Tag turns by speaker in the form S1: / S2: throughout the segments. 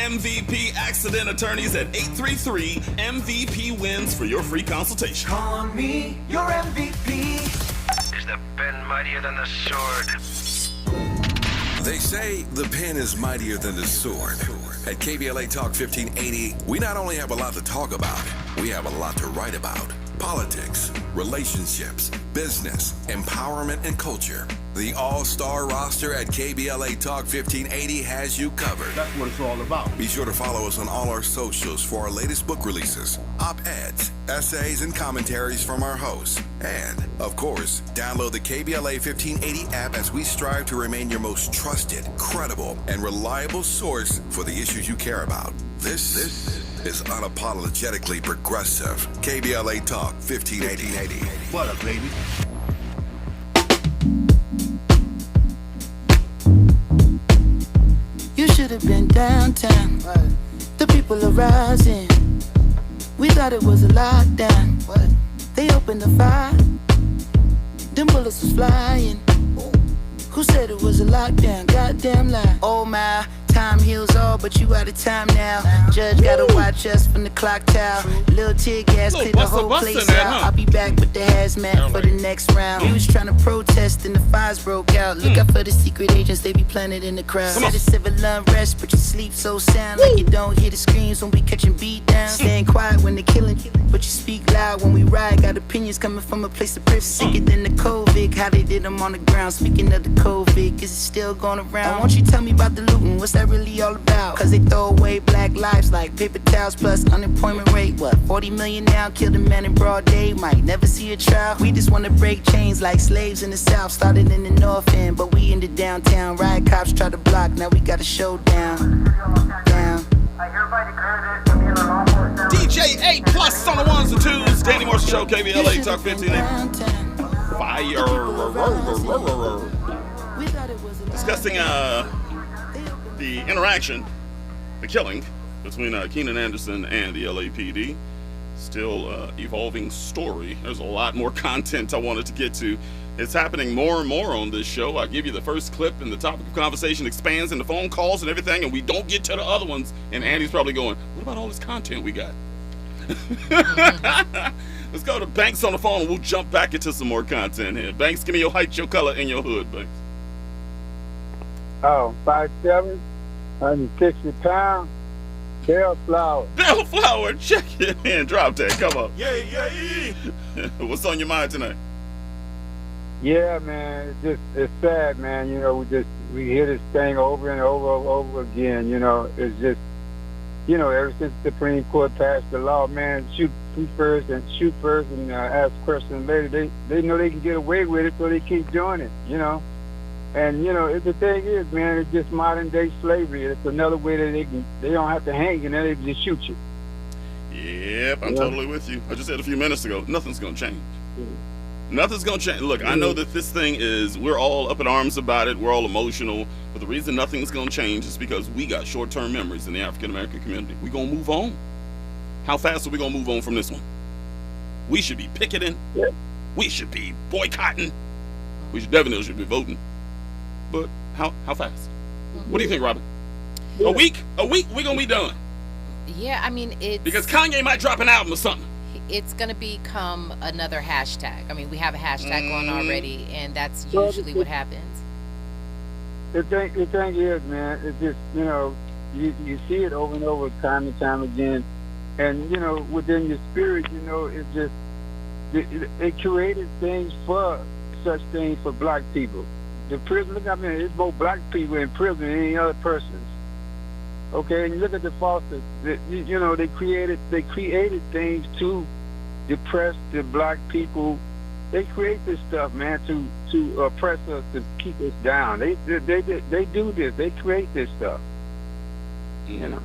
S1: MVP accident attorneys at 833-MVP-WINS for your free consultation.
S2: Call me your MVP.
S3: Is the pen mightier than the sword?
S4: They say the pen is mightier than the sword. At KBLA Talk 1580, we not only have a lot to talk about, we have a lot to write about. Politics, relationships, business, empowerment, and culture. The all-star roster at KBLA Talk 1580 has you covered.
S5: That's what it's all about.
S4: Be sure to follow us on all our socials for our latest book releases, op-eds, essays, and commentaries from our hosts. And, of course, download the KBLA 1580 app as we strive to remain your most trusted, credible, and reliable source for the issues you care about. This is unapologetically progressive. KBLA Talk 1580.
S5: What up, baby?
S6: You should have been downtown. Right. The people are rising. We thought it was a lockdown. What? They opened the fire. Them bullets was flying. Ooh. Who said it was a lockdown? Goddamn lie. Oh my, time heals all, but you out of time now. Judge gotta watch us from the clock tower. Little tear gas clear the whole place out. I'll be back with the hazmat for the next round. We was trying to protest and the fires broke out. Look out for the secret agents, they be planted in the crowd. Said it's civil unrest, but you sleep so sound. Like you don't hear the screams when we catching beat down. Staying quiet when they killing, but you speak loud when we ride. Got opinions coming from a place of privilege. Sicker than the COVID, how they did them on the ground. Speaking of the COVID, is it still going around? Won't you tell me about the looting? What's that really all about? Cause they throw away black lives like paper towels plus unemployment rate. What, 40 million now? Killed a man in broad day. Might never see a trial. We just wanna break chains like slaves in the south. Started in the north end, but we in the downtown. Riot cops try to block, now we got a showdown. Down.
S1: DJ A plus on the ones and twos. Danny Morrison Show, KBLA Talk 1580. Fire. Discussing the interaction, the killing between Keenan Anderson and the LAPD. Still evolving story. There's a lot more content I wanted to get to. It's happening more and more on this show. I give you the first clip and the topic of conversation expands and the phone calls and everything, and we don't get to the other ones. And Andy's probably going, what about all this content we got? Let's go to Banks on the phone and we'll jump back into some more content here. Banks, give me your height, your color, and your hood, Banks.
S7: Oh, 5'7", 160 pounds, Bellflower.
S1: Bellflower, check it in. Drop that, come on.
S5: Yeah.
S1: What's on your mind tonight?
S7: Yeah, man, it's sad, man. You know, we hear this thing over and over again. You know, it's just, you know, ever since the Supreme Court passed the law, man, shoot first and ask questions later. They know they can get away with it, so they keep doing it. You know, and you know, the thing is, man, it's just modern day slavery. It's another way that they don't have to hang you, and then they just shoot you.
S1: Yep, I'm totally with you. I just said a few minutes ago, nothing's gonna change. Nothing's gonna change. Look, I know that this thing is, we're all up in arms about it, we're all emotional, but the reason nothing's gonna change is because we got short-term memories in the African-American community. We're gonna move on. How fast are we gonna move on from this one? We should be picketing.
S7: Yeah.
S1: We should be boycotting. We definitely should be voting. But how fast? What do you think, Robin? A week, we're gonna be done.
S8: Yeah, I mean, it's...
S1: Because Kanye might drop an album or something.
S8: It's going to become another hashtag. I mean, we have a hashtag going already, and that's usually what happens.
S7: The thing is, man, it's just, you know, you see it over and over, time and time again, and, you know, within your spirit, you know, it just, it created things for such things for black people. The prison, look, I mean, it's more black people in prison than any other persons. Okay, and you look at the Fosters, you know, they created things to depress the black people. They create this stuff, man, to oppress us, to keep us down. They do this. They create this stuff. You know.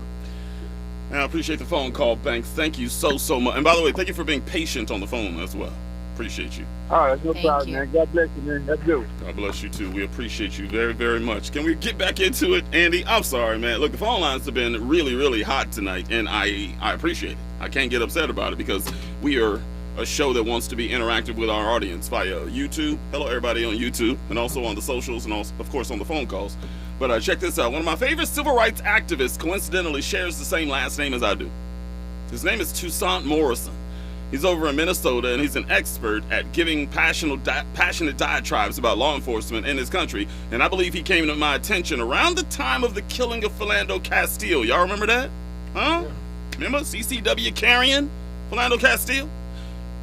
S1: I appreciate the phone call, Banks. Thank you so much. And by the way, thank you for being patient on the phone as well. Appreciate you.
S7: All right, no problem, man. God bless you, man. That's good.
S1: God bless you too. We appreciate you very, very much. Can we get back into it, Andy? I'm sorry, man. Look, the phone lines have been really, really hot tonight, and I appreciate it. I can't get upset about it because we are a show that wants to be interactive with our audience via YouTube. Hello, everybody on YouTube, and also on the socials, and also, of course, on the phone calls. But check this out. One of my favorite civil rights activists coincidentally shares the same last name as I do. His name is Danny Morrison. He's over in Minnesota, and he's an expert at giving passionate diatribes about law enforcement in his country. And I believe he came to my attention around the time of the killing of Philando Castile. Y'all remember that? Huh? Yeah. Remember CCW carrying Philando Castile?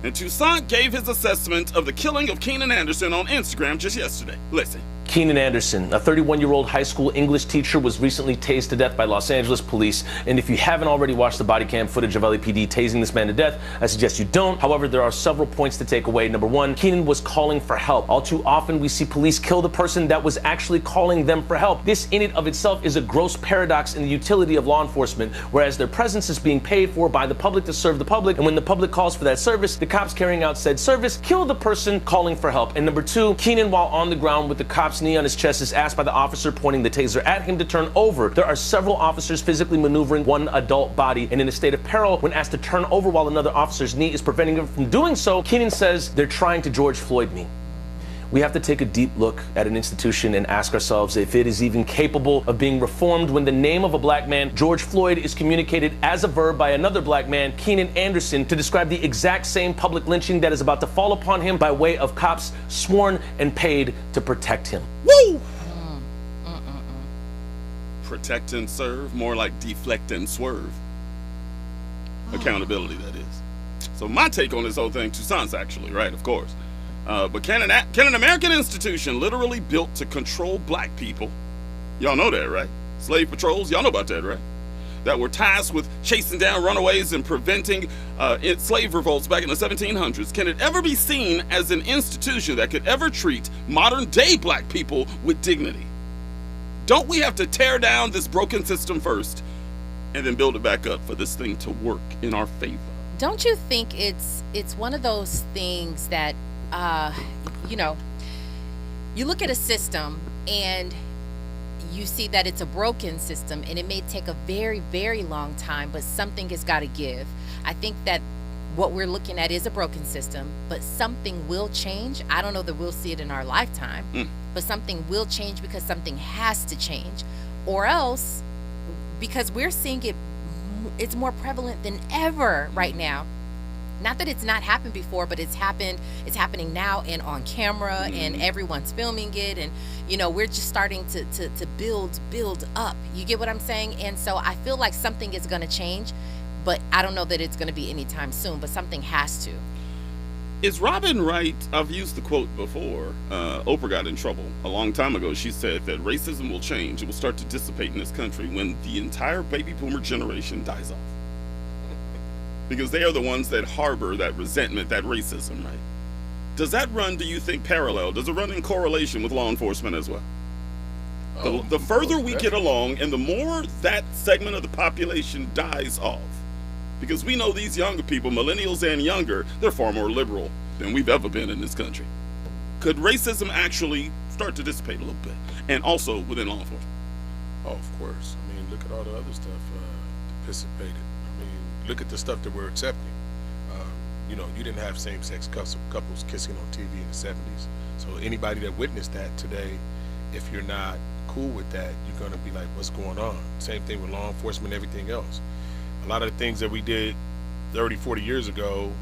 S1: And Toussaint gave his assessment of the killing of Keenan Anderson on Instagram just yesterday. Listen.
S5: Keenan Anderson, a 31-year-old high school English teacher, was recently tased to death by Los Angeles police. And if you haven't already watched the body cam footage of LAPD tasing this man to death, I suggest you don't. However, there are several points to take away. Number one, Keenan was calling for help. All too often, we see police kill the person that was actually calling them for help. This in and of itself is a gross paradox in the utility of law enforcement, whereas their presence is being paid for by the public to serve the public. And when the public calls for that service, the cops carrying out said service kill the person calling for help. And number two, Keenan, while on the ground with the cops' knee on his chest, is asked by the officer pointing the taser at him to turn over. There are several officers physically maneuvering one adult body, and in a state of peril, when asked to turn over while another officer's knee is preventing him from doing so, Keenan says, "They're trying to George Floyd me." We have to take a deep look at an institution and ask ourselves if it is even capable of being reformed when the name of a black man, George Floyd, is communicated as a verb by another black man, Keenan Anderson, to describe the exact same public lynching that is about to fall upon him by way of cops sworn and paid to protect him.
S1: Woo! Protect and serve, more like deflect and swerve. Accountability, that is. So my take on this whole thing, Toussaint's actually, right, of course. But can an American institution literally built to control black people, y'all know that, right? Slave patrols, y'all know about that, right? That were tasked with chasing down runaways and preventing slave revolts back in the 1700s. Can it ever be seen as an institution that could ever treat modern day black people with dignity? Don't we have to tear down this broken system first and then build it back up for this thing to work in our favor?
S8: Don't you think it's one of those things that, you look at a system and you see that it's a broken system, and it may take a very, very long time, but something has got to give. I think that what we're looking at is a broken system, but something will change. I don't know that we'll see it in our lifetime, but something will change because something has to change, or else, because we're seeing it's more prevalent than ever right now. Not that it's not happened before, but it's happening now and on camera, and everyone's filming it, and we're just starting to build up. You get what I'm saying? And so I feel like something is going to change, but I don't know that it's going to be anytime soon, but something has to.
S1: Is Robin right? I've used the quote before. Oprah got in trouble a long time ago. She said that racism will change. It will start to dissipate in this country when the entire baby boomer generation dies off. Because they are the ones that harbor that resentment, that racism, right? Does that run, do you think, parallel? Does it run in correlation with law enforcement as well? The further we get along and the more that segment of the population dies off, because we know these younger people, millennials and younger, they're far more liberal than we've ever been in this country. Could racism actually start to dissipate a little bit? And also within law enforcement?
S9: Oh, of course. I mean, look at all the other stuff dissipated. Look at the stuff that we're accepting. You didn't have same-sex couples kissing on TV in the 70s. So anybody that witnessed that today, if you're not cool with that, you're going to be like, what's going on? Same thing with law enforcement, everything else. A lot of the things that we did 30, 40 years ago,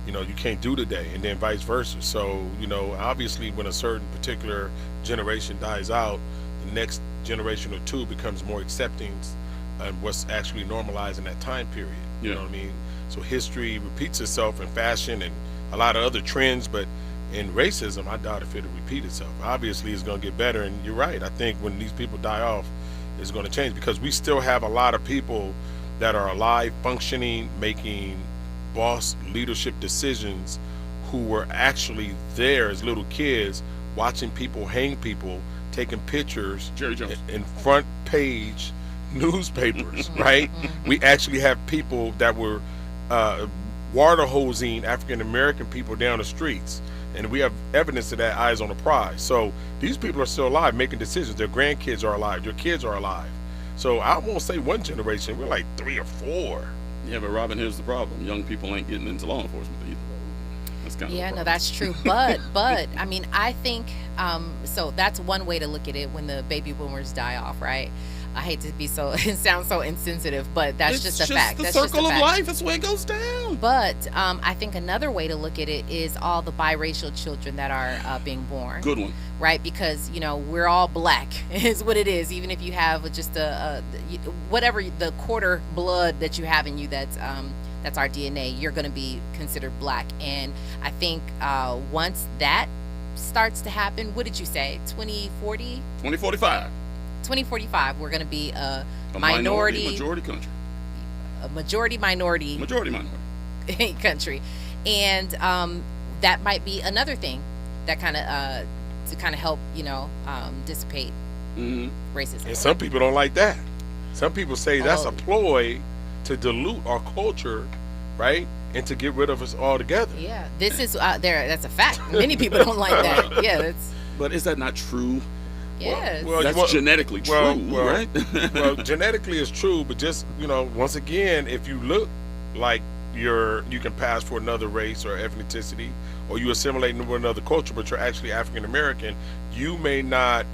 S9: you can't do today, and then vice versa. So, obviously when a certain particular generation dies out, the next generation or two becomes more accepting and what's actually normalized in that time period. You know what I mean? So history repeats itself in fashion and a lot of other trends, but in racism, I doubt if it'll repeat itself. Obviously, it's going to get better, and you're right. I think when these people die off, it's going to change because we still have a lot of people that are alive, functioning, making boss leadership decisions who were actually there as little kids watching people hang people, taking pictures
S1: Jerry Jones.
S9: In front page newspapers, right? We actually have people that were water hosing African American people down the streets, and we have evidence of that, eyes on the prize. So these people are still alive, making decisions. Their grandkids are alive, their kids are alive. So I won't say one generation, we're like 3 or 4.
S1: Yeah, but Robin, here's the problem. Young people ain't getting into law enforcement either. That's kind of
S8: Yeah, no, that's true. But I mean, I think so. That's one way to look at it when the baby boomers die off, right? I hate to be so it sounds so insensitive, but that's just a fact.
S1: It's
S8: That's
S1: the
S8: just a
S1: circle of
S8: fact.
S1: life. That's the way it goes down.
S8: But I think another way to look at it is all the biracial children that are being born.
S1: Good one.
S8: Right, because we're all black is what it is. Even if you have just whatever the quarter blood that you have in you, that's our DNA. You're going to be considered black, and I think once that starts to happen, what did you say? 2040?
S1: 2045.
S8: 2045, we're going to be a
S1: majority country.
S8: A majority minority country, and that might be another thing that kind of to kind of help dissipate racism.
S9: And some people don't like that. Some people say that's a ploy to dilute our culture, right, and to get rid of us altogether.
S8: Yeah, this is that's a fact. Many people don't like that. Yeah, that's.
S1: But is that not true?
S8: Yes.
S1: That's genetically true, right?
S9: Well, genetically it's true, but just once again, if you look like you can pass for another race or ethnicity, or you assimilate into another culture, but you're actually African American, you may not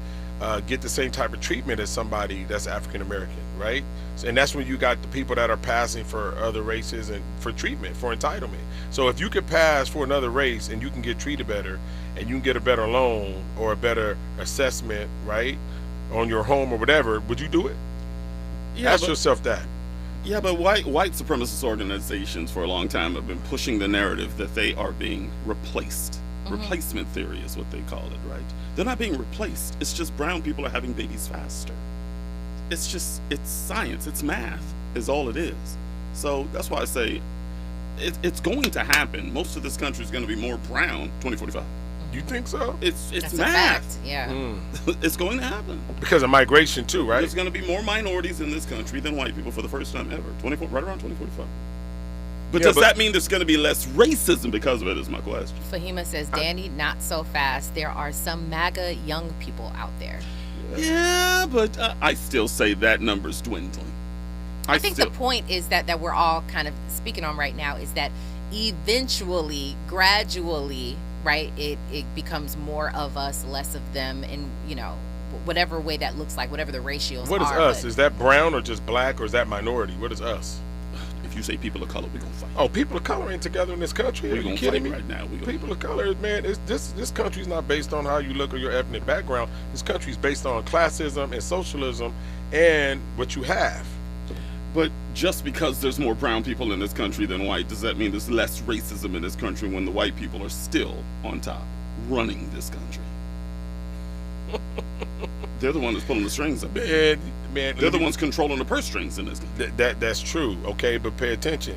S9: get the same type of treatment as somebody that's African American, right? And that's when you got the people that are passing for other races and for treatment, for entitlement. So if you could pass for another race and you can get treated better, and you can get a better loan or a better assessment, right, on your home or whatever, would you do it? Ask yourself that.
S1: Yeah, but white supremacist organizations for a long time have been pushing the narrative that they are being replaced. Replacement theory is what they call it, right? They're not being replaced. It's just brown people are having babies faster. It's science. It's math is all it is. So that's why I say it's going to happen. Most of this country is going to be more brown 2045.
S9: You think so?
S1: It's
S8: That's
S1: math.
S8: a fact. Yeah.
S1: It's going to happen.
S9: Because of migration too, right?
S1: There's going to be more minorities in this country than white people for the first time ever. Right around 2045. But does that mean there's going to be less racism because of it is my question.
S8: Fahima says, Danny, not so fast. There are some MAGA young people out there.
S1: Yeah, but I still say that number's dwindling.
S8: I think the point is that we're all kind of speaking on right now is that eventually, gradually, right, it becomes more of us, less of them, and whatever way that looks like, whatever the ratios are.
S9: What is us? Is that brown or just black, or is that minority? What is us?
S1: If you say people of color, we're gonna fight.
S9: Oh, people of color ain't together in this country. Are you kidding me?
S1: Right now,
S9: people of color, man. This country's not based on how you look or your ethnic background. This country's based on classism and socialism and what you have.
S1: But just because there's more brown people in this country than white, does that mean there's less racism in this country when the white people are still on top, running this country? They're the ones that's pulling the strings up.
S9: Man,
S1: they're the ones controlling the purse strings in this country.
S9: That's true, okay, but pay attention.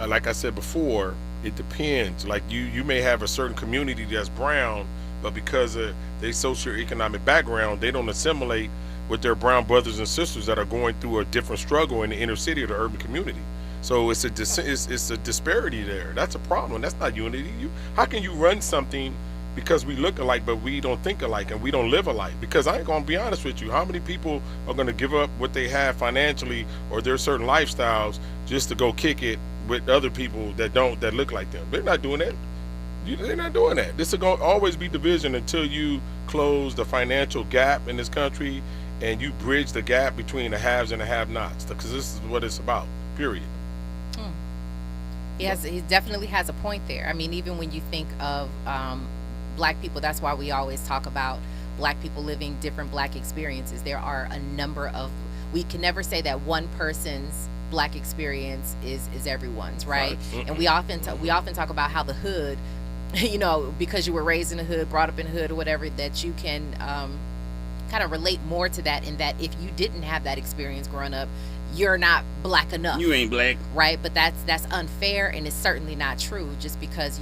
S9: Like I said before, it depends. Like you may have a certain community that's brown, but because of their socioeconomic background, they don't assimilate with their brown brothers and sisters that are going through a different struggle in the inner city or the urban community. So it's a disparity there. That's a problem. That's not unity. How can you run something because we look alike but we don't think alike and we don't live alike? Because I ain't gonna be honest with you, how many people are gonna give up what they have financially or their certain lifestyles just to go kick it with other people that look like them? They're not doing that. They're not doing that. This is gonna always be division until you close the financial gap in this country and you bridge the gap between the haves and the have-nots, because this is what it's about, period.
S8: He definitely has a point there. I mean, even when you think of black people, that's why we always talk about black people living different black experiences. There are a number of, we can never say that one person's black experience is everyone's, right? And we often talk about how the hood, because you were raised in the hood, brought up in the hood or whatever, that you can kind of relate more to that, in that if you didn't have that experience growing up, you're not black enough.
S1: You ain't black,
S8: right? But that's unfair, and it's certainly not true. Just because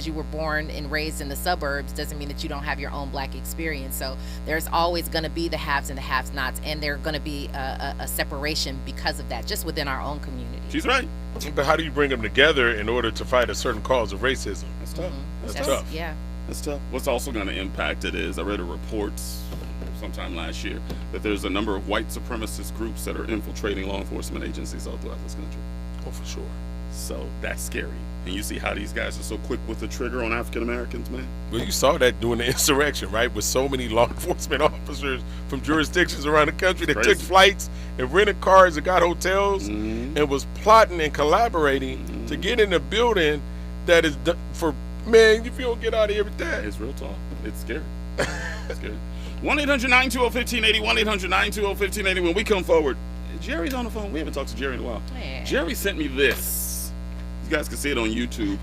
S8: you were born and raised in the suburbs doesn't mean that you don't have your own black experience. So there's always going to be the haves and the have-nots, and there's going to be a separation because of that, just within our own community.
S1: She's right.
S9: But how do you bring them together in order to fight a certain cause of racism?
S1: That's tough.
S8: That's tough. Yeah.
S1: That's tough. What's also going to impact it is, I read a report sometime last year that there's a number of white supremacist groups that are infiltrating law enforcement agencies all throughout this country.
S9: Oh, for sure.
S1: So that's scary. And you see how these guys are so quick with the trigger on African Americans, man.
S9: Well, you saw that during the insurrection, right? With so many law enforcement officers from jurisdictions around the country that took flights and rented cars and got hotels and was plotting and collaborating to get in a building that is for, man, if you don't get out of here with that.
S1: It's real talk. It's scary. It's scary. 1-800-920-1580, 1-800-920-1580. When we come forward, Jerry's on the phone. We haven't talked to Jerry in a while.
S8: Yeah.
S1: Jerry sent me this. You guys can see it on YouTube.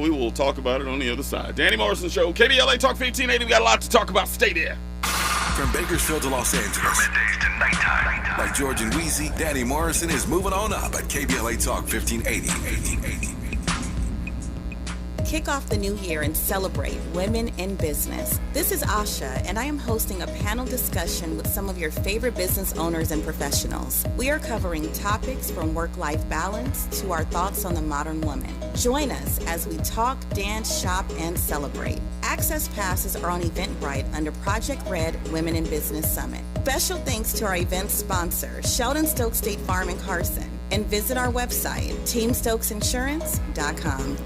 S1: We will talk about it on the other side. Danny Morrison Show, KBLA Talk 1580. We got a lot to talk about. Stay there.
S4: From Bakersfield to Los Angeles.
S3: Middays to nighttime.
S4: Like George and Wheezy, Danny Morrison is moving on up at KBLA Talk 1580.
S10: Kick off the new year and celebrate women in business. This is Asha, and I am hosting a panel discussion with some of your favorite business owners and professionals. We are covering topics from work-life balance to our thoughts on the modern woman. Join us as we talk, dance, shop, and celebrate. Access passes are on Eventbrite under Project Red Women in Business Summit. Special thanks to our event sponsor, Sheldon Stokes State Farm in Carson, and visit our website, teamstokesinsurance.com.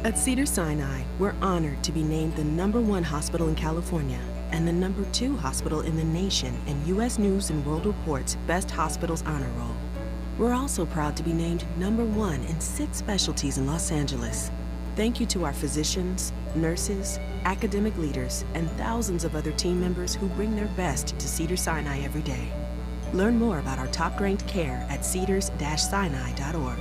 S11: At Cedars-Sinai, we're honored to be named the #1 hospital in California and the #2 hospital in the nation in U.S. News & World Report's Best Hospitals Honor Roll. We're also proud to be named #1 in 6 specialties in Los Angeles. Thank you to our physicians, nurses, academic leaders, and thousands of other team members who bring their best to Cedars-Sinai every day. Learn more about our top-ranked care at cedars-sinai.org.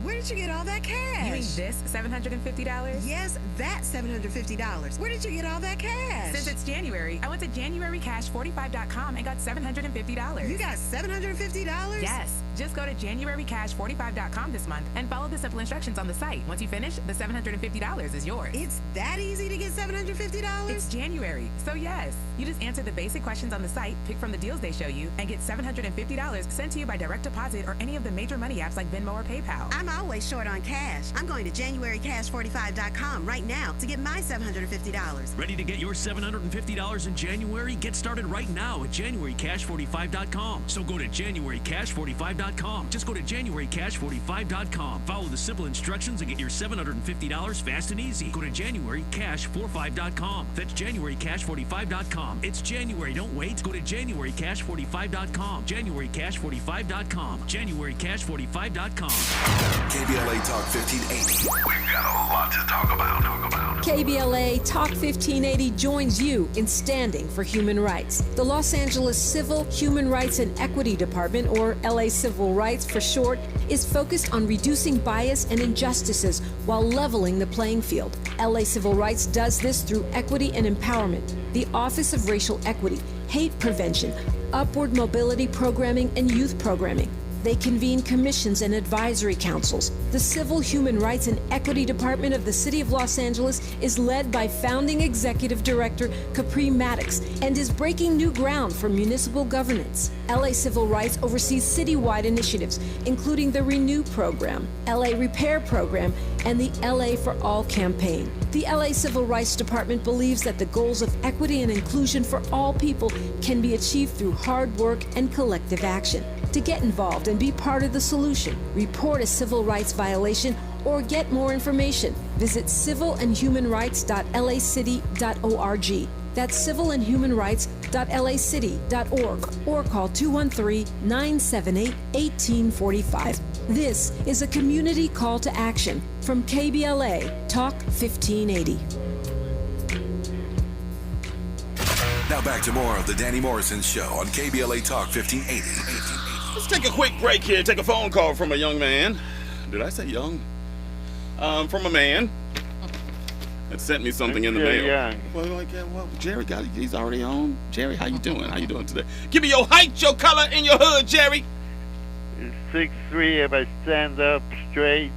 S12: Where did you get all that cash?
S13: You mean this $750?
S12: Yes, that $750. Where did you get all that cash?
S13: Since it's January, I went to JanuaryCash45.com and got $750.
S12: You got $750?
S13: Yes. Just go to JanuaryCash45.com this month and follow the simple instructions on the site. Once you finish, the $750 is yours.
S12: It's that easy to get $750?
S13: It's January, so yes. You just answer the basic questions on the site, pick from the deals they show you, and get $750 sent to you by direct deposit or any of the major money apps like Venmo or PayPal.
S12: I'm always short on cash. I'm going to JanuaryCash45.com right now to get my $750.
S14: Ready to get your $750 in January? Get started right now at JanuaryCash45.com. So go to JanuaryCash45.com. Just go to JanuaryCash45.com. Follow the simple instructions and get your $750 fast and easy. Go to JanuaryCash45.com. That's JanuaryCash45.com. It's January. Don't wait. Go to JanuaryCash45.com. JanuaryCash45.com. JanuaryCash45.com.
S4: KBLA Talk 1580.
S3: We've got a lot to talk about.
S15: KBLA Talk 1580 joins you in standing for human rights. The Los Angeles Civil, Human Rights and Equity Department, or LA Civil Rights for short, is focused on reducing bias and injustices while leveling the playing field. LA Civil Rights does this through equity and empowerment, the Office of Racial Equity, hate prevention, upward mobility programming, and youth programming. They convene commissions and advisory councils. The Civil, Human Rights and Equity Department of the City of Los Angeles is led by founding executive director Capri Maddox and is breaking new ground for municipal governance. LA Civil Rights oversees citywide initiatives, including the Renew program, LA Repair program, and the LA for All campaign. The LA Civil Rights Department believes that the goals of equity and inclusion for all people can be achieved through hard work and collective action. To get involved and be part of the solution, report a civil rights violation, or get more information, visit civilandhumanrights.lacity.org. That's civilandhumanrights.lacity.org or call 213-978-1845. This is a community call to action from KBLA Talk 1580.
S4: Now back to more of the Danny Morrison Show on KBLA Talk 1580.
S1: Let's take a quick break here. Take a phone call from a young man. Did I say young? From a man that sent me something in the mail.
S7: Young.
S1: Well, Jerry got it. He's already on. Jerry, how you doing? How you doing today? Give me your height, your color, and your hood, Jerry.
S7: 6'3", if I stand up straight,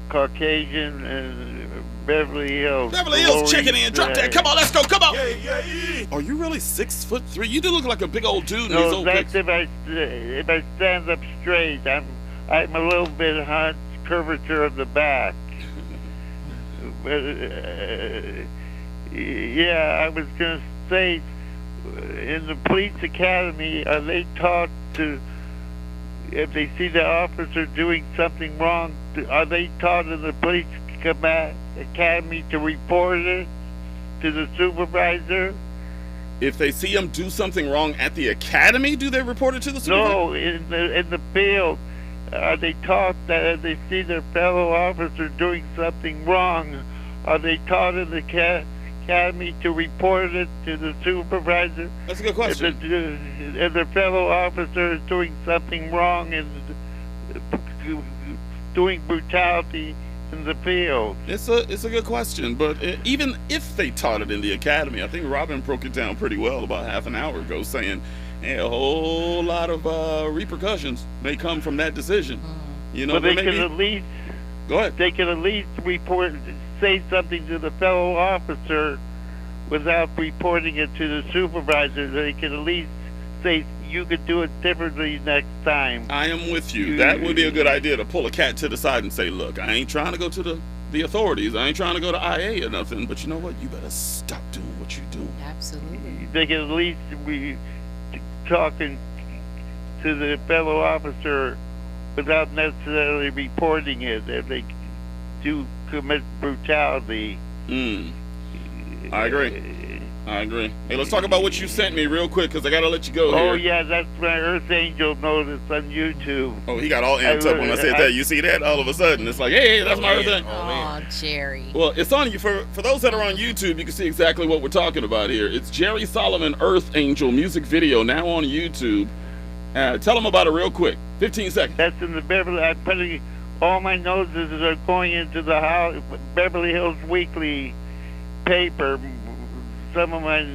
S7: Caucasian, and Beverly Hills.
S1: Beverly Hills checking in. Drop that. Come on, let's go. Come on. Yeah. Are you really 6'3"? You do look like a big old dude in these old
S7: that's if I stand up straight. I'm a little bit hot, curvature of the back. But yeah, I was gonna say
S16: in the police academy, are they taught to, if they see the officer doing something wrong, are they taught in the police academy to report it to the supervisor?
S1: If they see him do something wrong at the academy, do they report it to the supervisor?
S16: No, in the field. Are they taught that if they see their fellow officer doing something wrong, are they taught in the academy to report it to the supervisor?
S1: That's a good question.
S16: If their fellow officer is doing something wrong and doing brutality in the field.
S1: It's a good question, but even if they taught it in the academy, I think Robin broke it down pretty well about half an hour ago, saying, hey, a whole lot of repercussions may come from that decision. You know,
S16: but they can at least
S1: go ahead.
S16: They can at least say something to the fellow officer without reporting it to the supervisor. They can at least say, you could do it differently next time.
S1: I am with you. That would be a good idea, to pull a cat to the side and say, look, I ain't trying to go to the authorities. I ain't trying to go to IA or nothing, but you know what? You better stop doing what you do.
S8: Absolutely.
S16: They can at least be talking to the fellow officer without necessarily reporting it if they do commit brutality.
S1: I agree. Hey, let's talk about what you sent me real quick, because I got to let you go here.
S16: Oh, yeah, that's my Earth Angel notice on YouTube.
S1: Oh, he got all amped up when I said that. You see that? All of a sudden, it's like, hey, that's my Earth Angel.
S8: Oh, Jerry.
S1: Well, it's on you. For those that are on YouTube, you can see exactly what we're talking about here. It's Jerry Solomon Earth Angel music video now on YouTube. Tell them about it real quick. 15 seconds.
S16: That's in the Beverly. I'm putting all my noses are going into the Beverly Hills Weekly paper. Some of my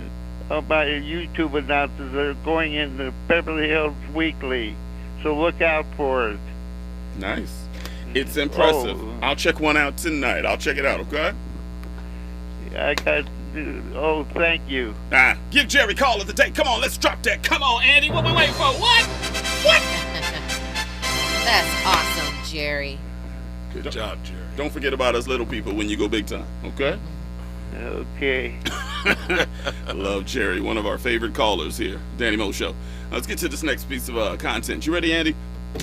S16: YouTube announcements are going in the Beverly Hills Weekly, so look out for it.
S1: Nice. It's impressive. I'll check one out tonight. I'll check it out, okay?
S16: Thank you.
S1: Give Jerry call of the day. Come on, let's drop that. Come on, Andy. What we waiting for? What?
S8: That's awesome, Jerry.
S9: Good job, Jerry.
S1: Don't forget about us little people when you go big time, okay?
S16: Okay.
S1: I love Jerry, one of our favorite callers here, Danny Mo Show. Let's get to this next piece of content. You ready, Andy?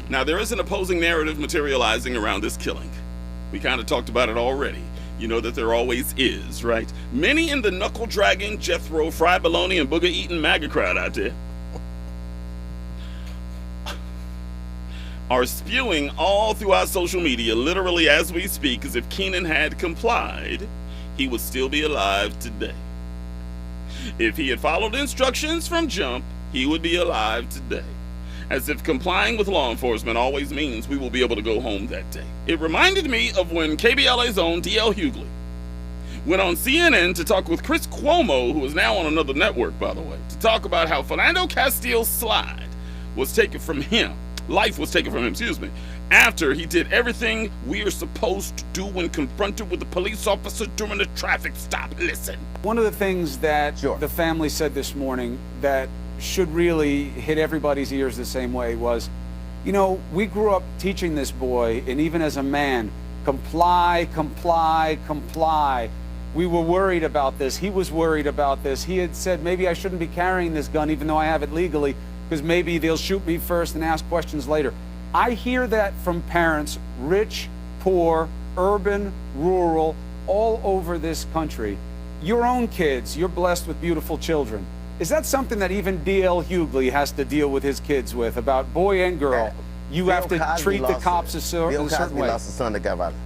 S1: Now, there is an opposing narrative materializing around this killing. We kind of talked about it already. You know that there always is, right? Many in the knuckle-dragging, Jethro, fried bologna, and booger-eating MAGA crowd out there are spewing all throughout social media, literally as we speak, as if Keenan had complied, he would still be alive today. If he had followed instructions from jump, he would be alive today. As if complying with law enforcement always means we will be able to go home that day. It reminded me of when KBLA's own D.L. Hughley went on CNN to talk with Chris Cuomo, who is now on another network, by the way, to talk about how Philando Castile's slide was taken from him. Life was taken from him, after he did everything we are supposed to do when confronted with a police officer during a traffic stop. Listen.
S17: One of the things that the family said this morning that should really hit everybody's ears the same way was, you know, we grew up teaching this boy, and even as a man, comply, comply, comply. We were worried about this. He was worried about this. He had said, maybe I shouldn't be carrying this gun even though I have it legally, because maybe they'll shoot me first and ask questions later. I hear that from parents, rich, poor, urban, rural, all over this country. Your own kids, you're blessed with beautiful children. Is that something that even D.L. Hughley has to deal with his kids with, about boy and girl? You have to treat the cops a certain way.
S18: Bill Cosby lost a son to gun violence.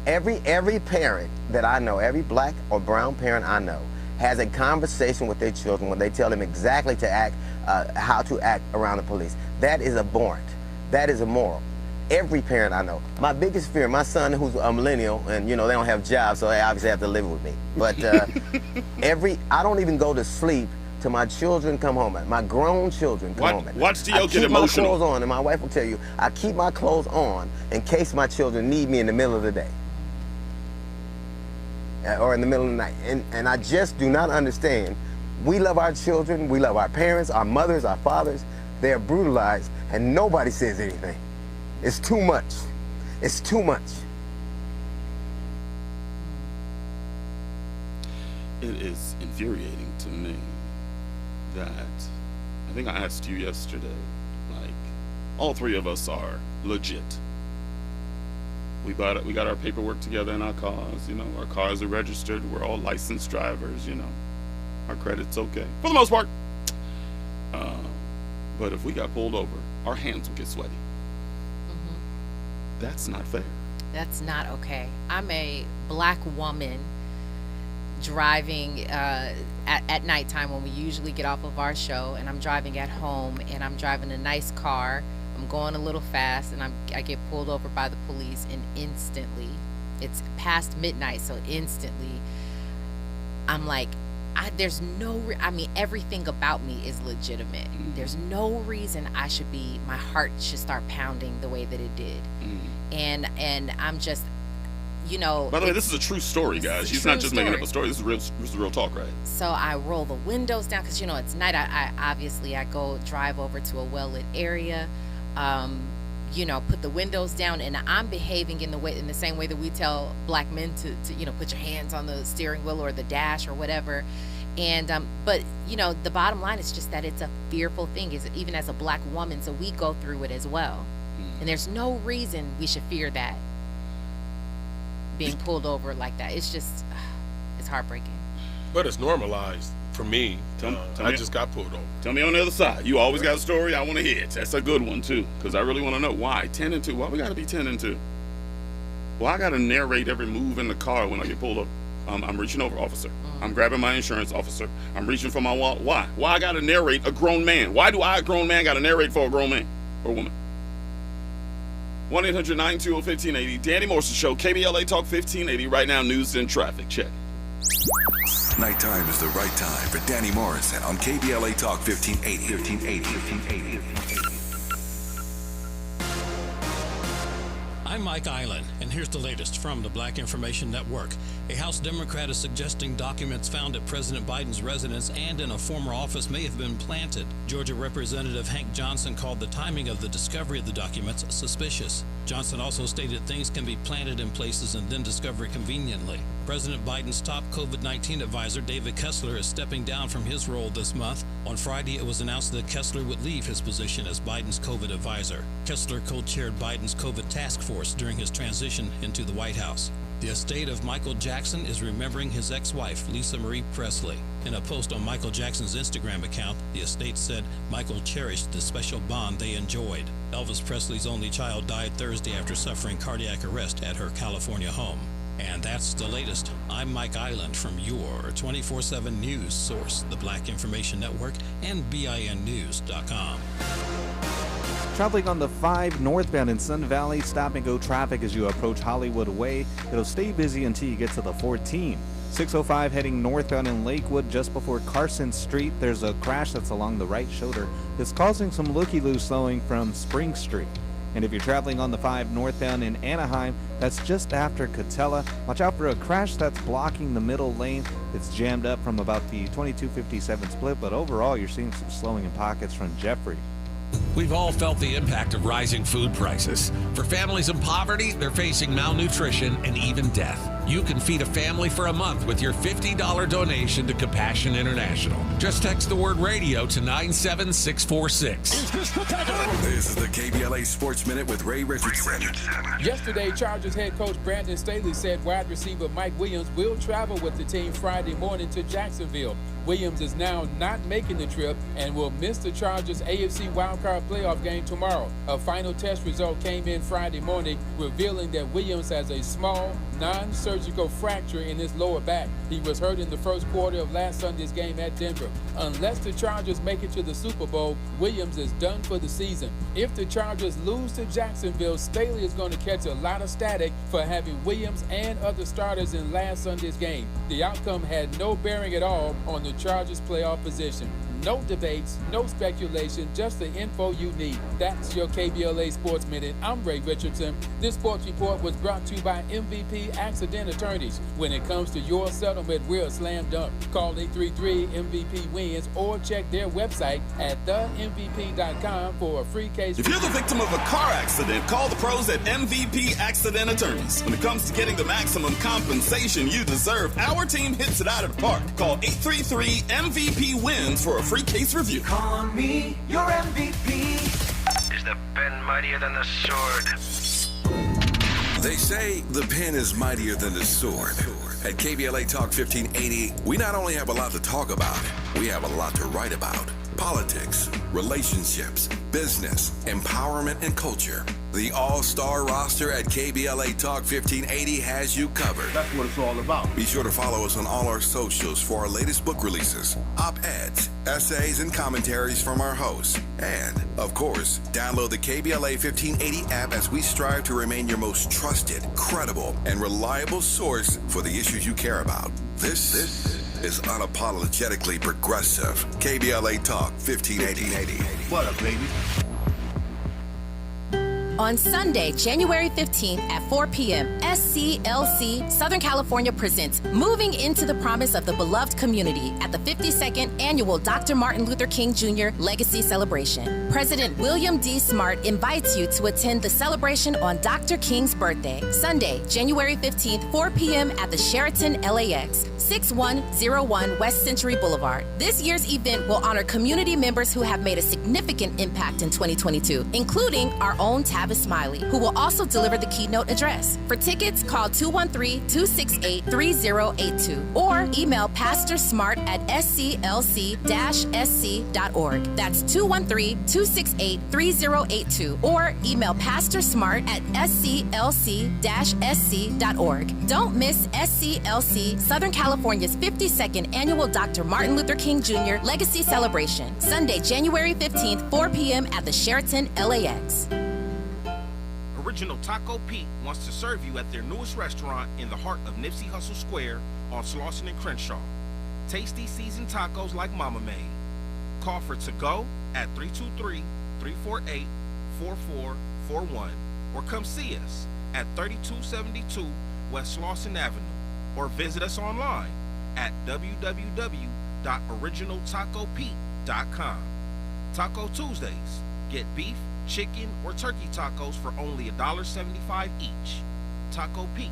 S18: Every parent that I know, every black or brown parent I know, has a conversation with their children when they tell them exactly to act, how to act around the police. That is abhorrent. That is immoral. Every parent I know. My biggest fear, my son who's a millennial, and you know, they don't have jobs, so they obviously have to live with me. But I don't even go to sleep till my children come home. My grown children come home.
S1: Watch D.L. get emotional.
S18: I keep my clothes on, and my wife will tell you, I keep my clothes on in case my children need me in the middle of the day. Or in the middle of the night. And I just do not understand. We love our children, we love our parents, our mothers, our fathers. They are brutalized, and nobody says anything. It's too much. It's too much.
S1: It is infuriating to me that I think I asked you yesterday, like, all three of us are legit. We got our paperwork together in our cars, you know, our cars are registered, we're all licensed drivers, you know, our credit's okay, for the most part. But if we got pulled over, our hands would get sweaty. Mm-hmm. That's not fair.
S8: That's not okay. I'm a black woman driving at nighttime when we usually get off of our show, and I'm driving at home, and I'm driving a nice car. I'm going a little fast, and I get pulled over by the police, and instantly, it's past midnight, so instantly, I'm like, there's no, everything about me is legitimate. There's no reason my heart should start pounding the way that it did. And I'm just, you know. By
S1: the way, this is a true story, guys. She's not just making up a story. This is real talk, right?
S8: So I roll the windows down because, you know, it's night. I go drive over to a well-lit area, you know, put the windows down, and I'm behaving in the same way that we tell black men to you know, put your hands on the steering wheel or the dash or whatever. And but you know, the bottom line is just that it's a fearful thing, is even as a black woman, so we go through it as well. And there's no reason we should fear that, being pulled over like that. It's just, it's heartbreaking.
S9: But it's normalized for me. I just got pulled over.
S1: Tell me on the other side. You always got a story. I want to hear it. That's a good one too, because I really want to know why 10 and 2. Why we got to be 10 and 2? Well, I got to narrate every move in the car when I get pulled up. I'm reaching over, officer. I'm grabbing my insurance, officer. I'm reaching for my wallet. Why? Why I got to narrate a grown man? Why do I, a grown man, got to narrate for a grown man or woman? 1-800-920-1580. Danny Morrison Show, KBLA Talk 1580. Right now, news and traffic. Check.
S4: Nighttime is the right time for Danny Morrison on KBLA Talk 1580.
S19: I'm Mike Island, and here's the latest from the Black Information Network. A House Democrat is suggesting documents found at President Biden's residence and in a former office may have been planted. Georgia Representative Hank Johnson called the timing of the discovery of the documents suspicious. Johnson also stated things can be planted in places and then discovered conveniently. President Biden's top COVID-19 advisor, David Kessler, is stepping down from his role this month. On Friday, it was announced that Kessler would leave his position as Biden's COVID advisor. Kessler co-chaired Biden's COVID task force during his transition into the White House. The estate of Michael Jackson is remembering his ex-wife, Lisa Marie Presley. In a post on Michael Jackson's Instagram account, the estate said Michael cherished the special bond they enjoyed. Elvis Presley's only child died Thursday after suffering cardiac arrest at her California home. And that's the latest. I'm Mike Island from your 24/7 news source, the Black Information Network, and BINnews.com.
S20: Traveling on the 5 northbound in Sun Valley, stop-and-go traffic as you approach Hollywood Way. It'll stay busy until you get to the 14. 605 heading northbound in Lakewood just before Carson Street. There's a crash that's along the right shoulder. It's causing some looky-loo slowing from Spring Street. And if you're traveling on the 5 northbound in Anaheim, that's just after Catella. Watch out for a crash that's blocking the middle lane. It's jammed up from about the 2257 split, but overall you're seeing some slowing in pockets from Jeffrey.
S21: We've all felt the impact of rising food prices. For families in poverty, they're facing malnutrition and even death. You can feed a family for a month with your $50 donation to Compassion International. Just text the word radio to 97646.
S4: This is the KBLA Sports Minute with Ray Richardson.
S22: Yesterday, Chargers head coach Brandon Staley said wide receiver Mike Williams will travel with the team Friday morning to Jacksonville. Williams is now not making the trip and will miss the Chargers' AFC wildcard playoff game tomorrow. A final test result came in Friday morning, revealing that Williams has a small, non-surgical fracture in his lower back. He was hurt in the first quarter of last Sunday's game at Denver. Unless the Chargers make it to the Super Bowl, Williams is done for the season. If the Chargers lose to Jacksonville, Staley is going to catch a lot of static for having Williams and other starters in last Sunday's game. The outcome had no bearing at all on the Chargers' playoff position. No debates, no speculation, just the info you need. That's your KBLA Sports Minute. I'm Ray Richardson. This sports report was brought to you by MVP Accident Attorneys. When it comes to your settlement, we're a slam dunk. Call 833-MVP-WINS or check their website at themvp.com for a free case.
S1: If you're the victim of a car accident, call the pros at MVP Accident Attorneys. When it comes to getting the maximum compensation you deserve, our team hits it out of the park. Call 833 3 MVP wins for a free case review.
S3: Call me your MVP. Is the pen mightier than the sword?
S4: They say the pen is mightier than the sword. At KBLA Talk 1580, we not only have a lot to talk about, we have a lot to write about. Politics, relationships, business, empowerment, and culture. The all-star roster at KBLA Talk 1580 has you covered.
S2: That's what it's all about.
S4: Be sure to follow us on all our socials for our latest book releases, op-eds, essays, and commentaries from our hosts. And, of course, download the KBLA 1580 app as we strive to remain your most trusted, credible, and reliable source for the issues you care about. This is unapologetically progressive. KBLA Talk 1580.
S2: What up, baby?
S8: On Sunday, January 15th at 4 p.m., SCLC Southern California presents Moving into the Promise of the Beloved Community at the 52nd Annual Dr. Martin Luther King Jr. Legacy Celebration. President William D. Smart invites you to attend the celebration on Dr. King's birthday, Sunday, January 15th, 4 p.m. at the Sheraton LAX, 6101 West Century Boulevard. This year's event will honor community members who have made a significant impact in 2022, including our own Tavis Smiley, who will also deliver the keynote address. For tickets, call 213-268-3082 or email pastorsmart@sclc-sc.org. That's 213-268-3082 or email pastorsmart@sclc-sc.org. Don't miss SCLC Southern California's 52nd Annual Dr. Martin Luther King Jr. Legacy Celebration, Sunday, January 15th, 4 p.m. at the Sheraton LAX.
S6: Original Taco Pete wants to serve you at their newest restaurant in the heart of Nipsey Hussle Square on Slauson and Crenshaw. Tasty seasoned tacos like Mama made. Call for to-go at 323-348-4441 or come see us at 3272 West Slauson Avenue or visit us online at www.originaltacopete.com. Taco Tuesdays. Get beef, chicken, or turkey tacos for only $1.75 each. Taco Pete,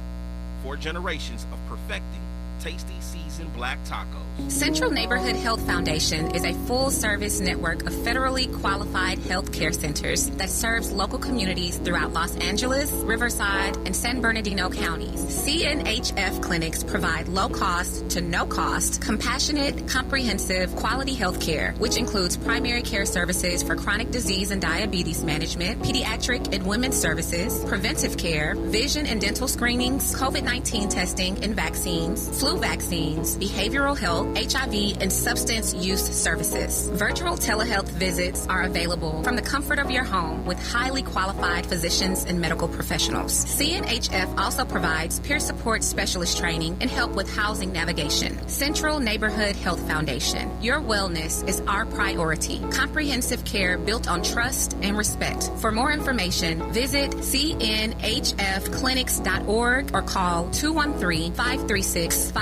S6: 4 generations of perfecting tasty seasoned black tacos.
S23: Central Neighborhood Health Foundation is a full-service network of federally qualified health care centers that serves local communities throughout Los Angeles, Riverside, and San Bernardino counties. CNHF clinics provide low-cost to no-cost, compassionate, comprehensive, quality health care, which includes primary care services for chronic disease and diabetes management, pediatric and women's services, preventive care, vision and dental screenings, COVID-19 testing and vaccines, flu vaccines, behavioral health, HIV, and substance use services. Virtual telehealth visits are available from the comfort of your home with highly qualified physicians and medical professionals. CNHF also provides peer support specialist training and help with housing navigation. Central Neighborhood Health Foundation. Your wellness is our priority. Comprehensive care built on trust and respect. For more information, visit cnhfclinics.org or call 213-536-5815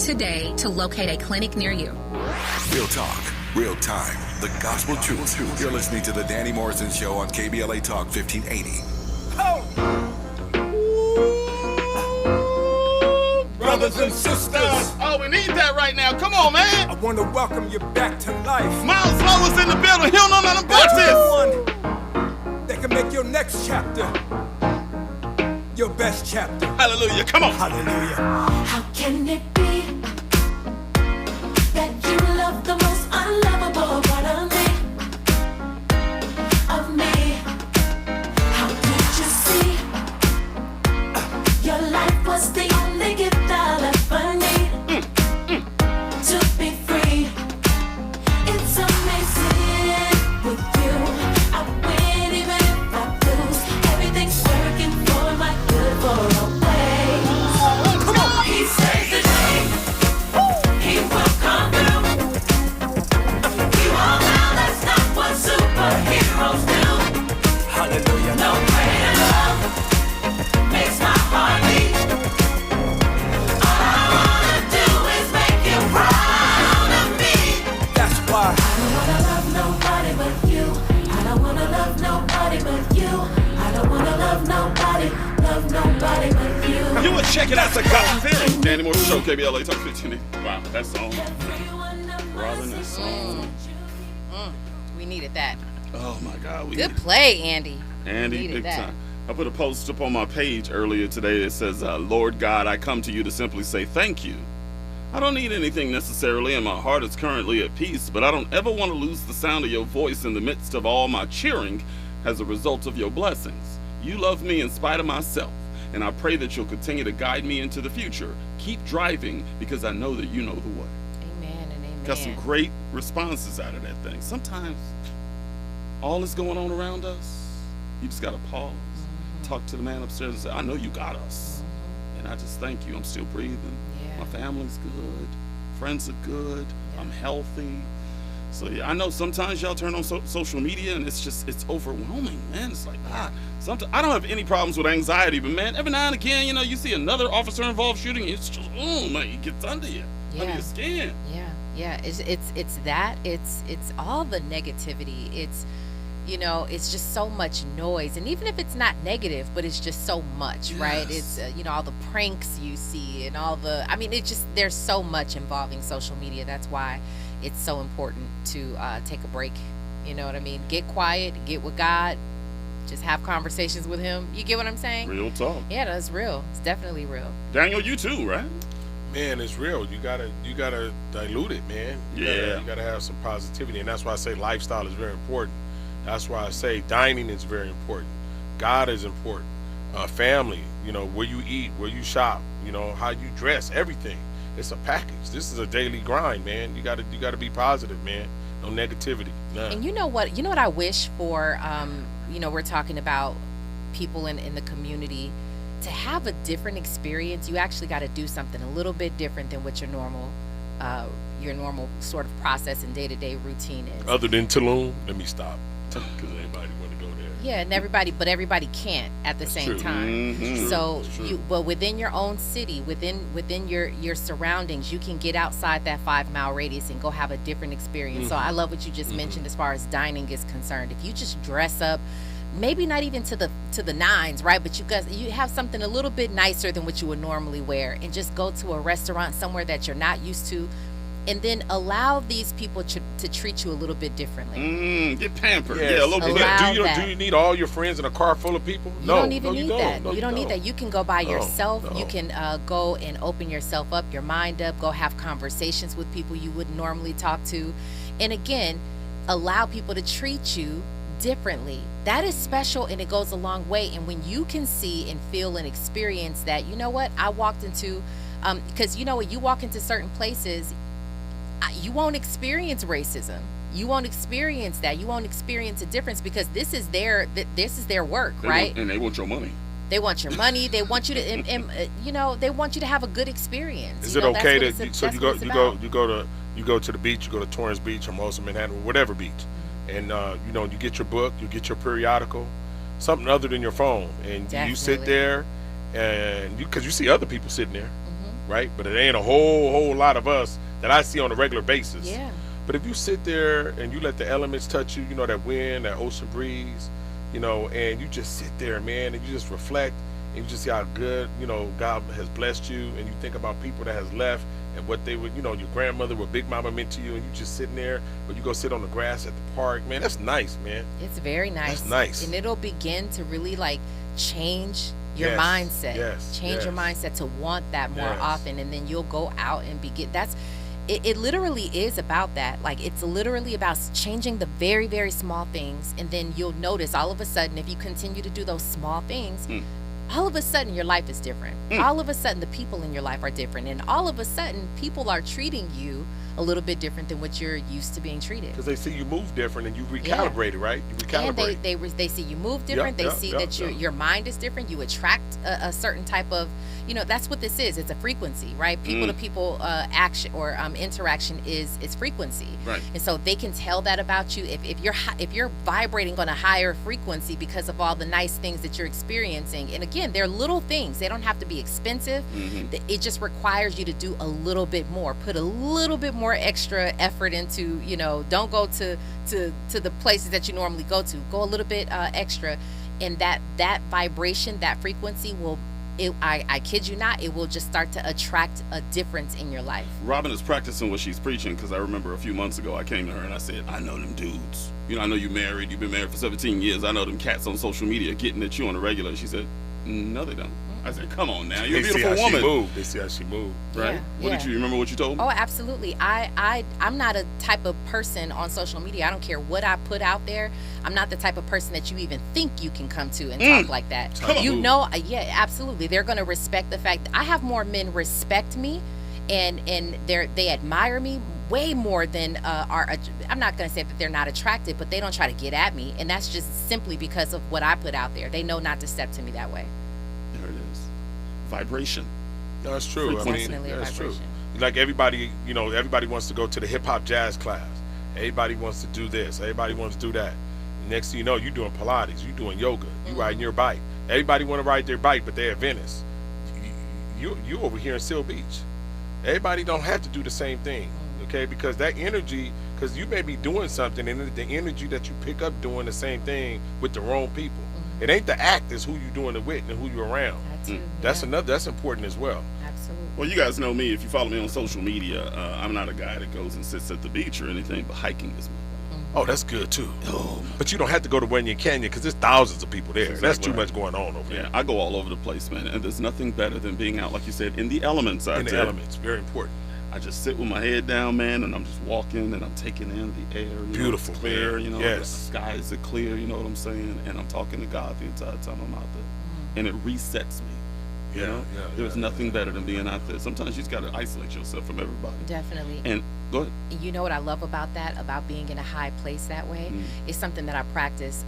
S23: today to locate a clinic near you.
S4: Real talk, real time, the gospel truth. You're listening to the Danny Morrison Show on KBLA Talk 1580.
S1: Brothers and sisters. Oh, we need that right now. Come on, man.
S24: I want to welcome you back to life.
S1: Miles Lowe is in the building. He don't know nothing about this.
S24: That can make your next chapter your best chapter.
S1: Hallelujah. Come on.
S24: Hallelujah.
S25: How can it be that you love the most unlovable part of me? How could you see your life was the only gift I'll ever need to be free? It's amazing with you. I win even if I lose. Everything's working for my good for a way. Come on. He saves the day.
S1: Shake it out the God feeling. Danny Morrison Show, KBLA Talk 15. Wow, that song. Robin, that song.
S8: We needed that.
S1: Oh my God.
S8: Good play, Andy.
S1: Andy, big time. I put a post up on my page earlier today that says, Lord God, I come to you to simply say thank you. I don't need anything necessarily, and my heart is currently at peace, but I don't ever want to lose the sound of your voice in the midst of all my cheering as a result of your blessings. You love me in spite of myself, and I pray that you'll continue to guide me into the future. Keep driving, because I know that you know the way.
S8: Amen and amen.
S1: Got some great responses out of that thing. Sometimes all that's going on around us, you just got to pause, talk to the man upstairs and say, I know you got us. And I just thank you. I'm still breathing. My family's good. Friends are good. I'm healthy. So yeah, I know sometimes y'all turn on social media and it's overwhelming, man. It's like, sometimes I don't have any problems with anxiety, but man, every now and again, you see another officer involved shooting, it's just, man, it gets under you, under your skin.
S8: Yeah. It's that. It's all the negativity. It's just so much noise, and even if it's not negative, but it's just so much, right? It's all the pranks you see and there's so much involving social media. That's why it's so important to take a break. You know what I mean? Get quiet, get with God, just have conversations with Him. You get what I'm saying?
S1: Real talk.
S8: Yeah, that's real. It's definitely real.
S1: Daniel, you too, right?
S9: Man, it's real. You gotta dilute it, man. You gotta have some positivity, and that's why I say lifestyle is very important. That's why I say dining is very important. God is important. Family, where you eat, where you shop, how you dress, everything. It's a package. This is a daily grind, man. You gotta be positive, man. No negativity. None.
S8: And you know what I wish for, we're talking about people in the community. To have a different experience, you actually got to do something a little bit different than what your normal sort of process and day-to-day routine is.
S9: Other than Tulum, let me stop. Because everybody want to go there.
S8: Yeah, and everybody can't at the same time.
S9: Mm-hmm.
S8: So but within your own city, within your surroundings, you can get outside that 5-mile radius and go have a different experience. So I love what you just mentioned as far as dining is concerned. If you just dress up, maybe not even to the nines, right? But you have something a little bit nicer than what you would normally wear, and just go to a restaurant somewhere that you're not used to. And then allow these people to treat you a little bit differently.
S1: Get pampered.
S9: Yes.
S1: Yeah, a little bit.
S9: Do you need all your friends in a car full of people?
S8: You don't even need that. You don't need that. You can go by yourself. You can go and open yourself up, your mind up, go have conversations with people you wouldn't normally talk to. And again, allow people to treat you differently. That is special, and it goes a long way. And when you can see and feel and experience that, I walked into, because when you walk into certain places, you won't experience racism. You won't experience that. You won't experience a difference, because this is their work, right?
S1: And they want your money.
S8: They want your money. They want you to, they want you to have a good experience.
S9: Is it okay you go to the beach, you go to Torrance Beach or Most of Manhattan, or whatever beach, and you get your book, you get your periodical, something other than your phone, and you sit there, and because you see other people sitting there, right? But it ain't a whole lot of us that I see on a regular basis.
S8: Yeah.
S9: But if you sit there and you let the elements touch you, that wind, that ocean breeze, and you just sit there, man, and you just reflect, and you just see how good, God has blessed you, and you think about people that has left and what they would, your grandmother or Big Mama meant to you, and you just sitting there, or you go sit on the grass at the park, man, that's nice, man.
S8: It's very nice.
S9: That's nice. And
S8: it'll begin to really change your mindset. Change your mindset to want that more often, and then you'll go out and begin. It literally is about that. It's literally about changing the very, very small things, and then you'll notice all of a sudden, if you continue to do those small things, all of a sudden your life is different. All of a sudden the people in your life are different, and all of a sudden people are treating you a little bit different than what you're used to being treated.
S9: Because they see you move different, and you recalibrate it, right? You recalibrate.
S8: And they see you move different. They see that your mind is different. You attract a certain type of, that's what this is. It's a frequency, right? People to people action or interaction is frequency.
S1: Right.
S8: And so they can tell that about you. If you're vibrating on a higher frequency because of all the nice things that you're experiencing. And again, they're little things. They don't have to be expensive. It just requires you to do a little bit more. Put a little bit more extra effort into, don't go to the places that you normally go to. Go a little bit extra, and that vibration, that frequency will I kid you not, it will just start to attract a difference in your life.
S1: Robin is practicing what she's preaching, because I remember a few months ago I came to her and I said, I know them dudes. You know, I know you've been married for 17 years. I know them cats on social media getting at you on a regular. She said, no, they don't. I said, come on now, you're a beautiful woman.
S9: They see how she moved.
S1: Right?
S8: Yeah,
S1: Did you remember what you told me?
S8: Oh, absolutely. I'm not a type of person on social media. I don't care what I put out there. I'm not the type of person that you even think you can come to and talk like that. You know, yeah, absolutely. They're going to respect the fact that I have more men respect me, and they admire me way more than I'm not going to say that they're not attractive, but they don't try to get at me, and that's just simply because of what I put out there. They know not to step to me that way.
S1: There it is. Vibration.
S9: No, that's true. I mean, that's true. Like everybody, you know, everybody wants to go to the hip hop jazz class. Everybody wants to do this. Everybody wants to do that. Next thing you know, you're doing Pilates. You're doing yoga. You riding your bike. Everybody want to ride their bike, but they're at Venice. You over here in Seal Beach. Everybody don't have to do the same thing, okay? Because that energy, because you may be doing something, and the energy that you pick up doing the same thing with the wrong people. It ain't the act, it's who you're doing it with and who you're around. That's important as well.
S8: Absolutely.
S1: Well, you guys know me. If you follow me on social media, I'm not a guy that goes and sits at the beach or anything, but hiking is my thing.
S9: Oh, that's good too. But you don't have to go to Runyon Canyon because there's thousands of people there.
S1: Exactly.
S9: That's too much going on over there.
S1: Yeah, I go all over the place, man. And there's nothing better than being out, like you said, in the elements.
S9: Elements, very important.
S1: I just sit with my head down, man, and I'm just walking and I'm taking in the air.
S9: Beautiful,
S1: know, clear,
S9: man.
S1: you know, the skies are clear, you know what I'm saying? And I'm talking to God the entire time I'm out there. And it resets me. You know? There's nothing better than being out there. Sometimes you just got to isolate yourself from everybody.
S8: Definitely.
S1: And go ahead.
S8: You know what I love about that, about being in a high place that way? It's something that I practice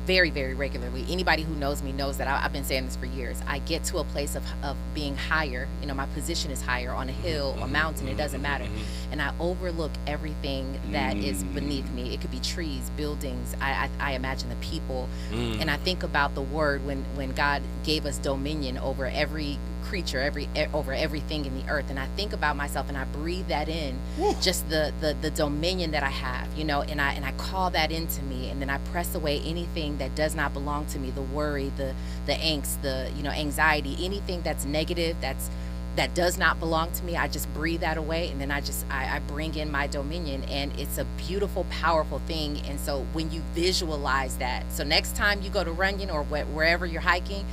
S8: very, very regularly. Anybody who knows me knows that I've been saying this for years. I get to a place of being higher. You know, my position is higher on a hill, a mountain, it doesn't matter. And I overlook everything that is beneath me. It could be trees, buildings. I imagine the people. And I think about the word when God gave us dominion over every creature, over everything in the earth, and I think about myself and I breathe that in. Just the dominion that I have, you know, and I call that into me, and then I press away anything that does not belong to me, the worry, the angst, the anxiety, anything that's negative, that does not belong to me. I just breathe that away, and then I bring in my dominion, and it's a beautiful, powerful thing. And so when you visualize that, so next time you go to Runyon or wherever you're hiking,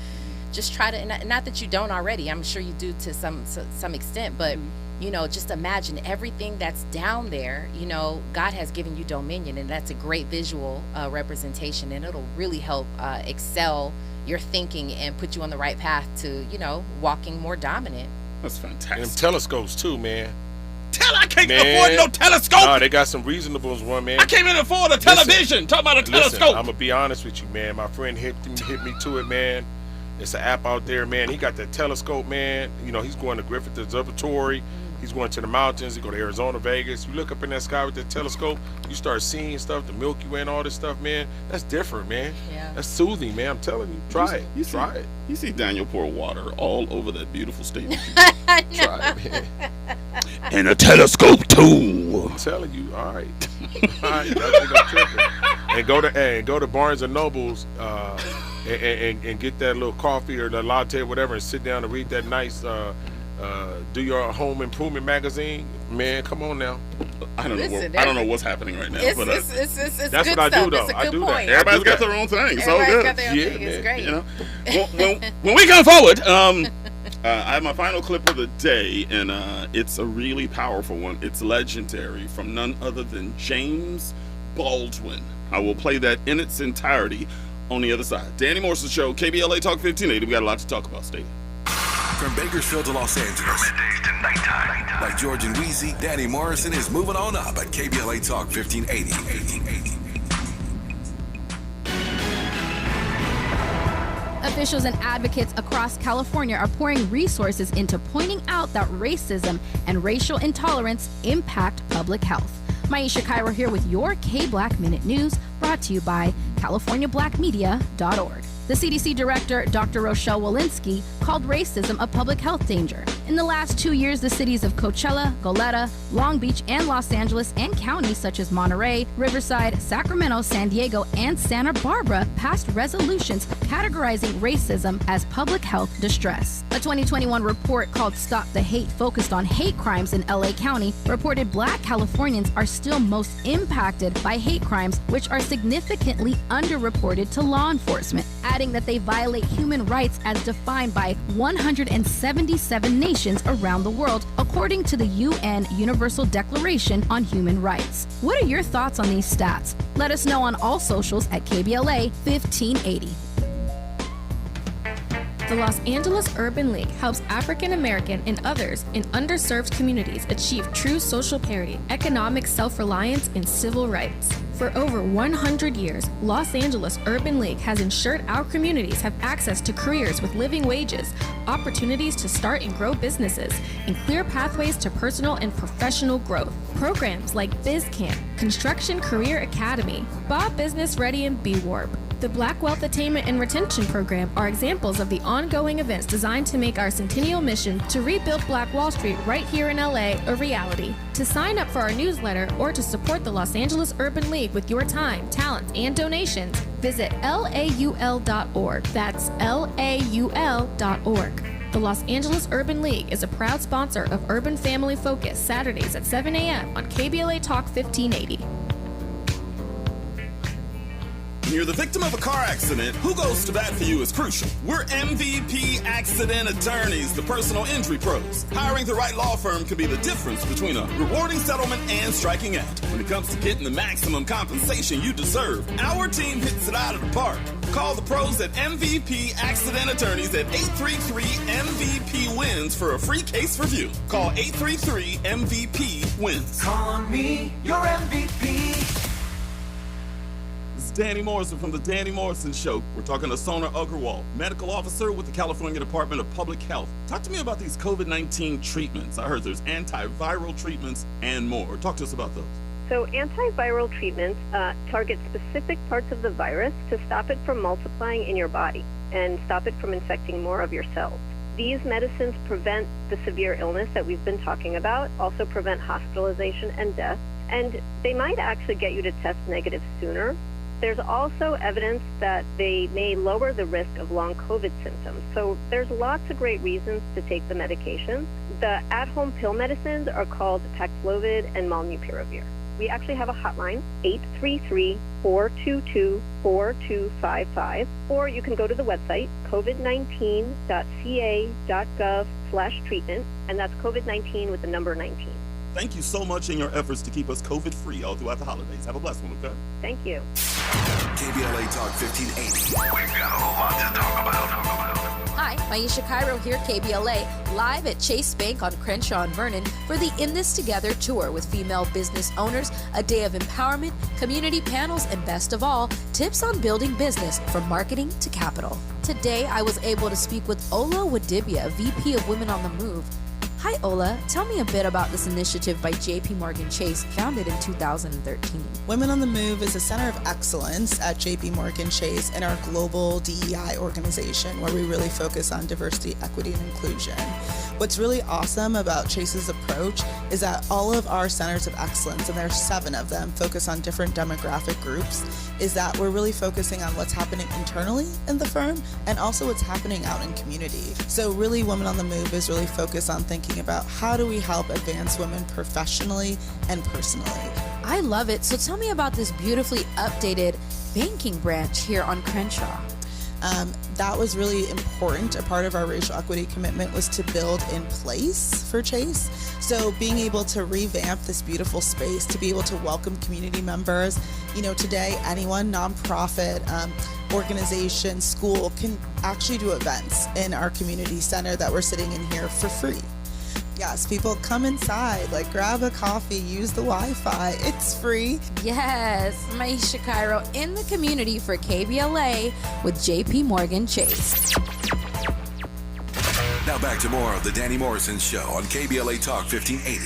S8: just try to, not that you don't already, I'm sure you do to some extent, but you know, just imagine everything that's down there. You know, God has given you dominion, and that's a great visual representation, and it'll really help excel your thinking and put you on the right path to, you know, walking more dominant.
S1: That's fantastic.
S9: And them telescopes too, man.
S1: I can't afford no telescope.
S9: No, they got some reasonables, one, man.
S1: I can't even afford a television. Talk about a telescope.
S9: I'm gonna be honest with you, man. My friend hit me to it, man. It's an app out there, man. He got that telescope, man. You know, he's going to Griffith Observatory. He's going to the mountains. He go to Arizona, Vegas. You look up in that sky with that telescope, you start seeing stuff, the Milky Way and all this stuff, man. That's different, man.
S8: Yeah.
S9: That's soothing, man. I'm telling you. Try it. Try it.
S1: You see Daniel pour water all over that beautiful stadium.
S9: Try it, man.
S1: And a telescope too.
S9: I'm telling you. All right. All right. That's tripping. And go to Barnes and Nobles and get that little coffee or the latte or whatever, and sit down and read that nice Do Your Home Improvement magazine. Man, come on now.
S1: I don't know what's happening right now.
S8: It's
S9: that's
S8: good
S9: what I do,
S8: stuff.
S9: though.
S8: It's a
S9: I
S8: good
S9: do
S8: point.
S9: that.
S1: Everybody's got their own thing. So good.
S8: Got their own thing. It's great.
S1: You know, when we come forward, I have my final clip of the day, and it's a really powerful one. It's legendary, from none other than James Baldwin. I will play that in its entirety on the other side. Danny Morrison Show, KBLA Talk 1580. We got a lot to talk about. Stay.
S4: From Bakersfield to Los Angeles,
S3: Middays to nighttime.
S4: like George and Weezy, Danny Morrison is moving on up at KBLA Talk 1580.
S2: Officials and advocates across California are pouring resources into pointing out that racism and racial intolerance impact public health. Maisha Cairo here with your K-Black Minute News, brought to you by CaliforniaBlackMedia.org. The CDC director, Dr. Rochelle Walensky, called racism a public health danger. In the last 2 years, the cities of Coachella, Goleta, Long Beach, and Los Angeles, and counties such as Monterey, Riverside, Sacramento, San Diego, and Santa Barbara passed resolutions categorizing racism as public health distress. A 2021 report called Stop the Hate focused on hate crimes in LA County reported Black Californians are still most impacted by hate crimes, which are significantly underreported to law enforcement, adding that they violate human rights as defined by 177 nations around the world, according to the UN Universal Declaration on Human Rights. What are your thoughts on these stats? Let us know on all socials at KBLA 1580.
S5: The Los Angeles Urban League helps African American and others in underserved communities achieve true social parity, economic self-reliance, and civil rights. For over 100 years, Los Angeles Urban League has ensured our communities have access to careers with living wages, opportunities to start and grow businesses, and clear pathways to personal and professional growth. Programs like BizCamp, Construction Career Academy, Bob Business Ready, and B-Warp. The Black Wealth Attainment and Retention Program are examples of the ongoing events designed to make our centennial mission to rebuild Black Wall Street right here in LA a reality. To sign up for our newsletter or to support the Los Angeles Urban League with your time, talents, and donations, visit laul.org. That's laul.org. The Los Angeles Urban League is a proud sponsor of Urban Family Focus, Saturdays at 7 a.m. on KBLA Talk 1580.
S1: When you're the victim of a car accident, who goes to bat for you is crucial. We're MVP Accident Attorneys, the personal injury pros. Hiring the right law firm can be the difference between a rewarding settlement and striking out. When it comes to getting the maximum compensation you deserve, our team hits it out of the park. Call the pros at MVP Accident Attorneys at 833-MVP-WINS for a free case review. Call 833-MVP-WINS.
S3: Call on me, your MVP.
S1: Danny Morrison from the Danny Morrison Show. We're talking to Sona Agarwal, medical officer with the California Department of Public Health. Talk to me about these COVID-19 treatments. I heard there's antiviral treatments and more. Talk to us about those.
S10: So antiviral treatments target specific parts of the virus to stop it from multiplying in your body and stop it from infecting more of your cells. These medicines prevent the severe illness that we've been talking about, also prevent hospitalization and death, and they might actually get you to test negative sooner. There's also evidence that they may lower the risk of long COVID symptoms. So there's lots of great reasons to take the medication. The at-home pill medicines are called Paxlovid and Molnupiravir. We actually have a hotline, 833-422-4255, or you can go to the website, covid19.ca.gov/treatment, and that's COVID-19 with the number 19.
S1: Thank you so much in your efforts to keep us COVID-free all throughout the holidays. Have a blessed one, okay?
S10: Thank you.
S4: KBLA Talk 1580.
S3: We've got a whole lot to talk about.
S11: Hi, Maisha Cairo here, KBLA, live at Chase Bank on Crenshaw and Vernon for the In This Together tour with female business owners, a day of empowerment, community panels, and best of all, tips on building business from marketing to capital. Today, I was able to speak with Ola Wadibia, VP of Women on the Move. Hi, Ola. Tell me a bit about this initiative by J.P. Morgan Chase, founded in 2013.
S12: Women on the Move is a center of excellence at J.P. Morgan Chase and our global DEI organization, where we really focus on diversity, equity, and inclusion. What's really awesome about Chase's approach is that all of our centers of excellence, and there are 7 of them, focus on different demographic groups, is that we're really focusing on what's happening internally in the firm and also what's happening out in community. So really, Women on the Move is really focused on thinking about how do we help advance women professionally and personally.
S11: I love it. So tell me about this beautifully updated banking branch here on Crenshaw.
S12: That was really important. A part of our racial equity commitment was to build in place for Chase. So being able to revamp this beautiful space, to be able to welcome community members, today anyone, nonprofit, organization, school can actually do events in our community center that we're sitting in here for free. Yes, people come inside, grab a coffee, use the Wi-Fi. It's free.
S11: Yes, Maisha Cairo in the community for KBLA with J.P. Morgan Chase.
S4: Now back to more of the Danny Morrison Show on KBLA Talk 1580.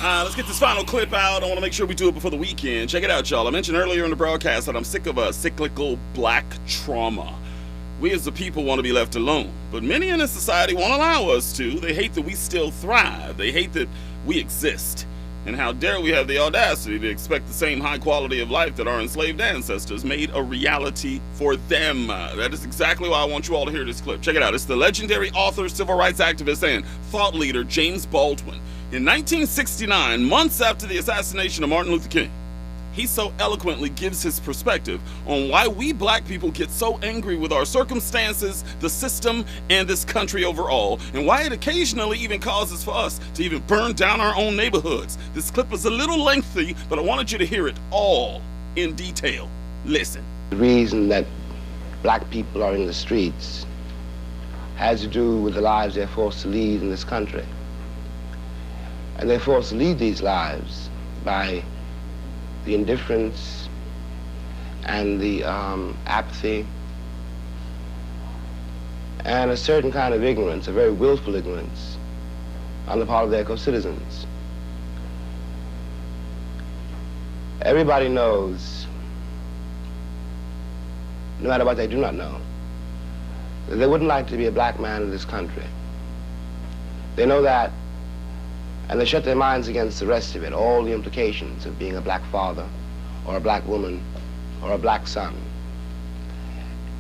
S1: Let's get this final clip out. I want to make sure we do it before the weekend. Check it out, y'all. I mentioned earlier in the broadcast that I'm sick of cyclical black trauma. We as the people want to be left alone, but many in this society won't allow us to. They hate that we still thrive. They hate that we exist. And how dare we have the audacity to expect the same high quality of life that our enslaved ancestors made a reality for them. That is exactly why I want you all to hear this clip. Check it out. It's the legendary author, civil rights activist, and thought leader James Baldwin. In 1969, months after the assassination of Martin Luther King, he so eloquently gives his perspective on why we black people get so angry with our circumstances, the system, and this country overall, and why it occasionally even causes for us to even burn down our own neighborhoods. This clip is a little lengthy, but I wanted you to hear it all in detail. Listen.
S7: The reason that black people are in the streets has to do with the lives they're forced to lead in this country. And they're forced to lead these lives by the indifference and the apathy and a certain kind of ignorance, a very willful ignorance on the part of their co-citizens. Everybody knows, no matter what they do not know, that they wouldn't like to be a black man in this country. They know that, and they shut their minds against the rest of it, all the implications of being a black father, or a black woman, or a black son,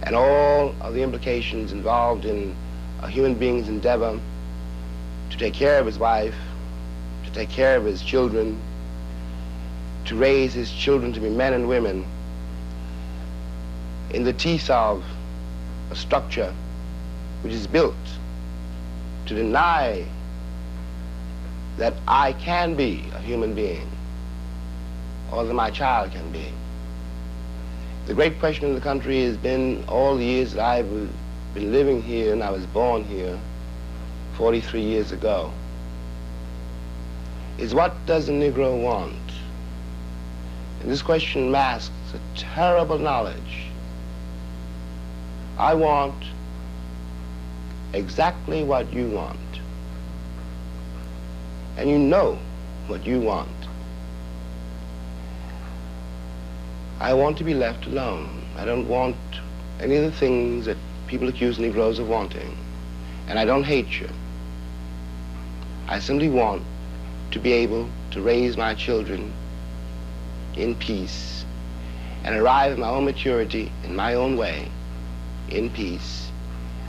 S7: and all of the implications involved in a human being's endeavor to take care of his wife, to take care of his children, to raise his children to be men and women in the teeth of a structure which is built to deny that I can be a human being, or that my child can be. The great question in the country has been, all the years that I've been living here, and I was born here 43 years ago, is what does a Negro want? And this question masks a terrible knowledge. I want exactly what you want. And you know what you want. I want to be left alone. I don't want any of the things that people accuse Negroes of wanting. And I don't hate you. I simply want to be able to raise my children in peace and arrive at my own maturity in my own way, in peace.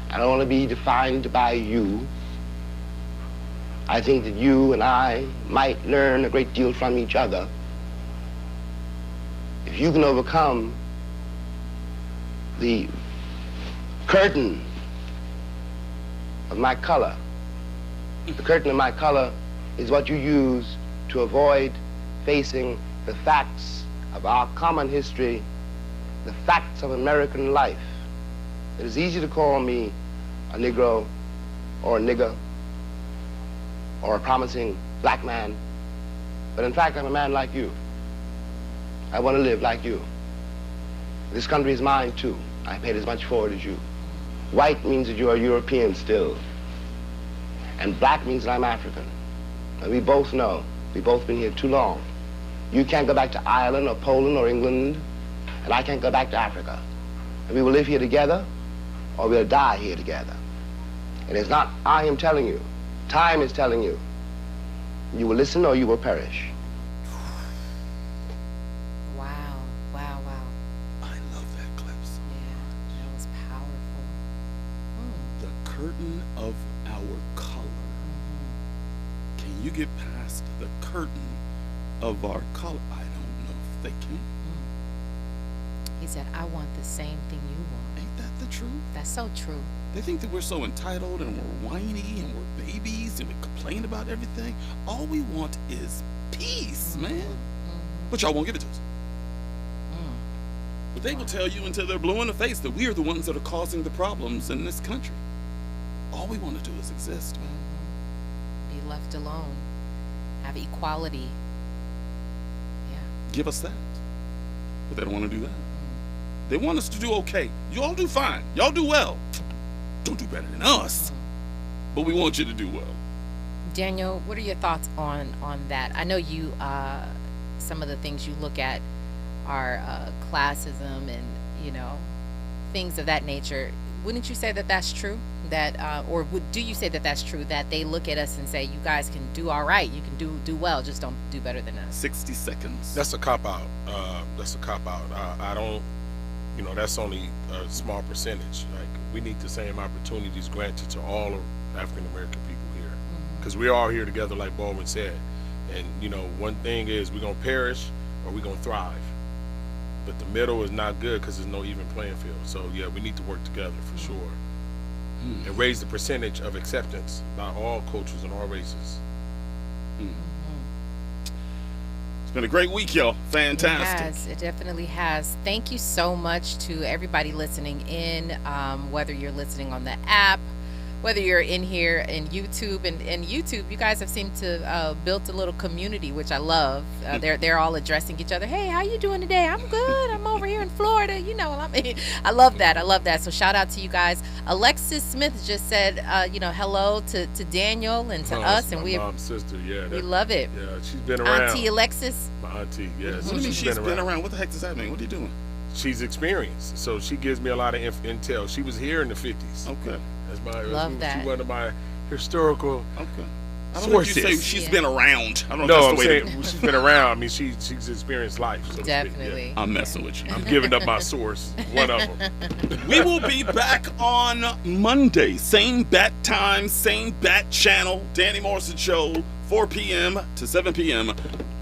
S7: I don't want to be defined by you. I think that you and I might learn a great deal from each other if you can overcome the curtain of my color. The curtain of my color is what you use to avoid facing the facts of our common history, the facts of American life. It is easy to call me a Negro or a nigger or a promising black man, but in fact I'm a man like you. I want to live like you. This country is mine too. I paid as much for it as you. White means that you are European still, and black means that I'm African. And we both know, we've both been here too long. You can't go back to Ireland or Poland or England, and I can't go back to Africa. And we will live here together, or we'll die here together. And it's not I am telling you, time is telling you. You will listen or you will perish.
S8: Wow, wow, wow.
S1: I love that clip.
S8: Yeah, that was powerful.
S1: The curtain of our color. Can you get past the curtain of our color? I don't know if they can.
S8: He said, I want the same thing you want.
S1: Ain't that the truth?
S8: That's so true.
S1: They think that we're so entitled and we're whiny and we're babies and we complain about everything. All we want is peace, man. But y'all won't give it to us. But they will tell you until they're blue in the face that we are the ones that are causing the problems in this country. All we want to do is exist, man.
S8: Be left alone. Have equality. Yeah.
S1: Give us that. But they don't want to do that. They want us to do okay. Y'all do fine. Y'all do well. Don't do better than us. But we want you to do well.
S8: Daniel, what are your thoughts on that? I know you, some of the things you look at are classism and, things of that nature. wouldn't you say that that's true? That or do you say that that's true, that they look at us and say, you guys can do all right, you can do well, just don't do better than us?
S1: 60 seconds.
S9: That's a cop out. That's a cop out. I don't, that's only a small percentage. Like, we need the same opportunities granted to all of African American people here, because we're all here together, like Baldwin said. And one thing is, we're gonna perish or we're gonna thrive. But the middle is not good because there's no even playing field. So yeah, we need to work together for sure, and raise the percentage of acceptance by all cultures and all races.
S1: It's been a great week, y'all. Fantastic.
S8: It definitely has. Thank you so much to everybody listening in, whether you're listening on the app, whether you're in here in YouTube. And YouTube, you guys have seemed to build a little community, which I love. They're all addressing each other. Hey, how you doing today? I'm good. I'm over here in Florida. I love that. So shout out to you guys. Alexis Smith just said, hello to Daniel and to us. And
S9: my mom's sister. Yeah,
S8: we love it.
S9: Yeah, she's been around.
S8: Auntie Alexis.
S9: My auntie, yes.
S1: What do you mean she's been around? What the heck does that mean? What are you doing?
S9: She's experienced, so she gives me a lot of intel. She was here in the 50s.
S1: Okay.
S8: Love that.
S9: She's one of my historical
S1: I don't know if you say she's been around. I don't know if that's the way
S9: she's been around. I mean, she's experienced life. So
S8: definitely.
S9: Yeah.
S1: I'm messing with you.
S9: I'm giving up my source. One of them.
S1: We will be back on Monday. Same bat time, same bat channel. Danny Morrison Show, 4 p.m. to 7 p.m.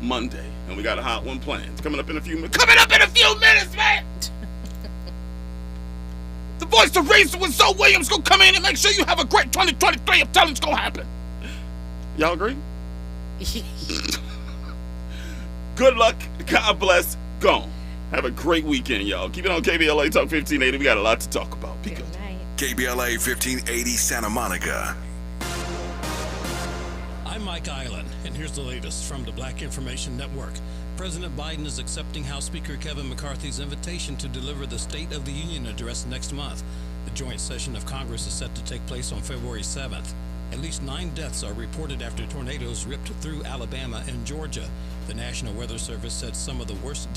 S1: Monday. And we got a hot one planned. Coming up in a few minutes, man! The voice of reason with Zoe Williams gonna come in and make sure you have a great 2023. I'm telling you it's gonna happen. Y'all agree? Good luck. God bless. Gone. Have a great weekend, y'all. Keep it on KBLA Talk 1580. We got a lot to talk about. Be good.
S4: KBLA 1580 Santa Monica.
S19: I'm Mike Island, and here's the latest from the Black Information Network. President Biden is accepting House Speaker Kevin McCarthy's invitation to deliver the State of the Union address next month. The joint session of Congress is set to take place on February 7th. At least 9 deaths are reported after tornadoes ripped through Alabama and Georgia. The National Weather Service said some of the worst